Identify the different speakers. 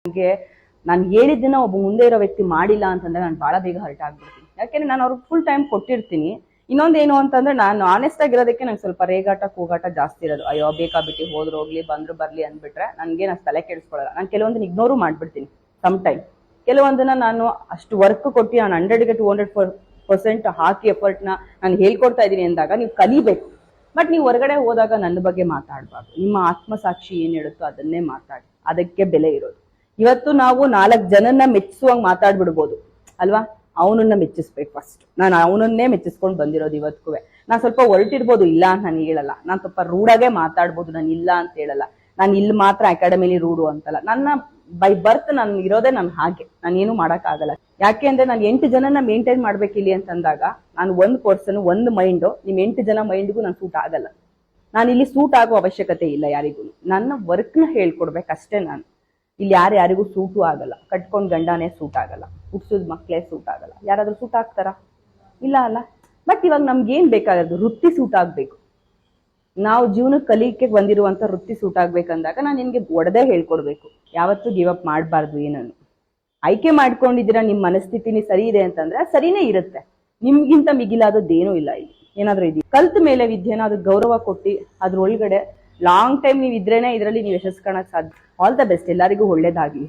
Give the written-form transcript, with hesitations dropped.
Speaker 1: ನನಗೆ ನಾನು ಹೇಳಿದ್ದನ್ನ ಒಬ್ಬ ಮುಂದೆ ಇರೋ ವ್ಯಕ್ತಿ ಮಾಡಿಲ್ಲ ಅಂತಂದ್ರೆ ನಾನು ಬಹಳ ಬೇಗ ಹರ್ಟ್ ಆಗ್ಬಿಡ್ತೀನಿ. ಯಾಕೆಂದ್ರೆ ನಾನು ಅವ್ರಿಗೆ ಫುಲ್ ಟೈಮ್ ಕೊಟ್ಟಿರ್ತೀನಿ. ಇನ್ನೊಂದೇನು ಅಂತಂದ್ರೆ ನಾನು ಆನೆಸ್ಟ್ ಆಗಿರೋದಕ್ಕೆ ನಂಗೆ ಸ್ವಲ್ಪ ರೇಗಾಟ ಕೂಗಾಟ ಜಾಸ್ತಿ ಇರೋದು. ಅಯ್ಯೋ ಬೇಕಾಬಿಟ್ಟು ಹೋದ್ರು ಹೋಗ್ಲಿ ಬಂದ್ರು ಬರ್ಲಿ ಅಂದ್ಬಿಟ್ರೆ ನನಗೆ ನಾನು ತಲೆ ಕೆಡಿಸ್ಕೊಳ್ಳಲ್ಲ. ನಾನು ಕೆಲವೊಂದನ್ನ ಇಗ್ನೋರು ಮಾಡ್ಬಿಡ್ತೀನಿ ಸಮ್ ಟೈಮ್. ಕೆಲವೊಂದನ್ನ ನಾನು ಅಷ್ಟು ವರ್ಕ್ ಕೊಟ್ಟು ನಾನು 100ಗೆ 200% ಹಾಕಿ ಎಫರ್ಟ್ನ ನಾನು ಹೇಳ್ಕೊಡ್ತಾ ಇದ್ದೀನಿ ಅಂದಾಗ ನೀವು ಕಲಿಬೇಕು. ಬಟ್ ನೀವು ಹೊರಗಡೆ ಹೋದಾಗ ನನ್ನ ಬಗ್ಗೆ ಮಾತಾಡಬಾರ್ದು. ನಿಮ್ಮ ಆತ್ಮಸಾಕ್ಷಿ ಏನ್ ಹೇಳುತ್ತೋ ಅದನ್ನೇ ಮಾತಾಡಿ, ಅದಕ್ಕೆ ಬೆಲೆ ಇರೋದು. ಇವತ್ತು ನಾವು 4 ಜನನ್ನ ಮೆಚ್ಚಿಸುವಂಗ್ ಮಾತಾಡ್ಬಿಡ್ಬೋದು ಅಲ್ವಾ, ಅವನನ್ನ ಮೆಚ್ಚಿಸ್ಬೇಕು ಫಸ್ಟ್. ನಾನು ಅವನನ್ನೇ ಮೆಚ್ಚಿಸ್ಕೊಂಡು ಬಂದಿರೋದು ಇವತ್ತಿಗೂ. ನಾನು ಸ್ವಲ್ಪ ಹೊರಟಿರ್ಬೋದು, ಇಲ್ಲ ಅಂತ ನಾನು ಹೇಳಲ್ಲ. ನಾನು ಸ್ವಲ್ಪ ರೂಢಾಗೆ ಮಾತಾಡ್ಬೋದು, ನಾನು ಇಲ್ಲ ಅಂತ ಹೇಳಲ್ಲ. ನಾನು ಇಲ್ಲಿ ಮಾತ್ರ ಅಕಾಡೆಮಿಲಿ ರೂಢು ಅಂತಲ್ಲ. ನನ್ನ ಬೈ ಬರ್ತ್ ನಾನು ಇರೋದೇ ನಾನು ಹಾಗೆ, ನಾನು ಏನು ಆಗಲ್ಲ. ಯಾಕೆ ಅಂದ್ರೆ ನಾನು 8 ಜನನ ಮೇಂಟೈನ್ ಮಾಡ್ಬೇಕು ಇಲ್ಲಿ ಅಂತಂದಾಗ ನಾನು ಒಂದು ಪರ್ಸನ್, ಒಂದು ಮೈಂಡು, ನಿಮ್ 8 ಜನ ಮೈಂಡ್ಗೂ ನಾನು ಸೂಟ್ ಆಗಲ್ಲ. ನಾನು ಇಲ್ಲಿ ಸೂಟ್ ಆಗೋ ಅವಶ್ಯಕತೆ ಇಲ್ಲ ಯಾರಿಗೂ. ನನ್ನ ವರ್ಕ್ನ ಹೇಳ್ಕೊಡ್ಬೇಕಷ್ಟೇ. ನಾನು ಇಲ್ಲಿ ಯಾರಿಗೂ ಸೂಟು ಆಗಲ್ಲ. ಕಟ್ಕೊಂಡ್ ಗಂಡನೇ ಸೂಟ್ ಆಗಲ್ಲ, ಹುಟ್ಸಿದ ಮಕ್ಳೇ ಸೂಟ್ ಆಗಲ್ಲ. ಯಾರಾದ್ರೂ ಸೂಟ್ ಆಗ್ತಾರ? ಇಲ್ಲ ಅಲ್ಲ. ಬಟ್ ಇವಾಗ ನಮ್ಗೆ ಏನ್ ಬೇಕಾಗದು? ವೃತ್ತಿ ಸೂಟ್ ಆಗ್ಬೇಕು. ನಾವು ಜೀವನಕ್ಕೆ ಕಲಿಕೆ ಬಂದಿರುವಂತ ವೃತ್ತಿ ಸೂಟ್ ಆಗ್ಬೇಕಂದಾಗ ನಾನು ನಿಮ್ಗೆ ಒಡೆದೇ ಹೇಳ್ಕೊಡ್ಬೇಕು. ಯಾವತ್ತೂ ಗಿವ್ ಅಪ್ ಮಾಡಬಾರ್ದು. ಏನನ್ನು ಆಯ್ಕೆ ಮಾಡ್ಕೊಂಡಿದ್ದೀರಾ, ನಿಮ್ ಮನಸ್ಥಿತಿನಿ ಸರಿ ಇದೆ ಅಂತಂದ್ರೆ ಸರಿನೇ ಇರುತ್ತೆ. ನಿಮ್ಗಿಂತ ಮಿಗಿಲಾದದ್ದೇನೂ ಇಲ್ಲ. ಇಲ್ಲಿ ಏನಾದ್ರೂ ಇದೆ ಕಲ್ತ ಮೇಲೆ ವಿದ್ಯೆನ ಅದು ಗೌರವ ಕೊಟ್ಟು ಅದ್ರ ಒಳಗಡೆ ಲಾಂಗ್ ಟೈಮ್ ನೀವು ಇದ್ರೇನೆ ಇದರಲ್ಲಿ ನೀವು ಯಶಸ್ಸು ಕಾಣಕ್ ಸಾಧ್ಯ. ಆಲ್ ದ ಬೆಸ್ಟ್, ಎಲ್ಲರಿಗೂ ಒಳ್ಳೇದಾಗ್ಲಿ.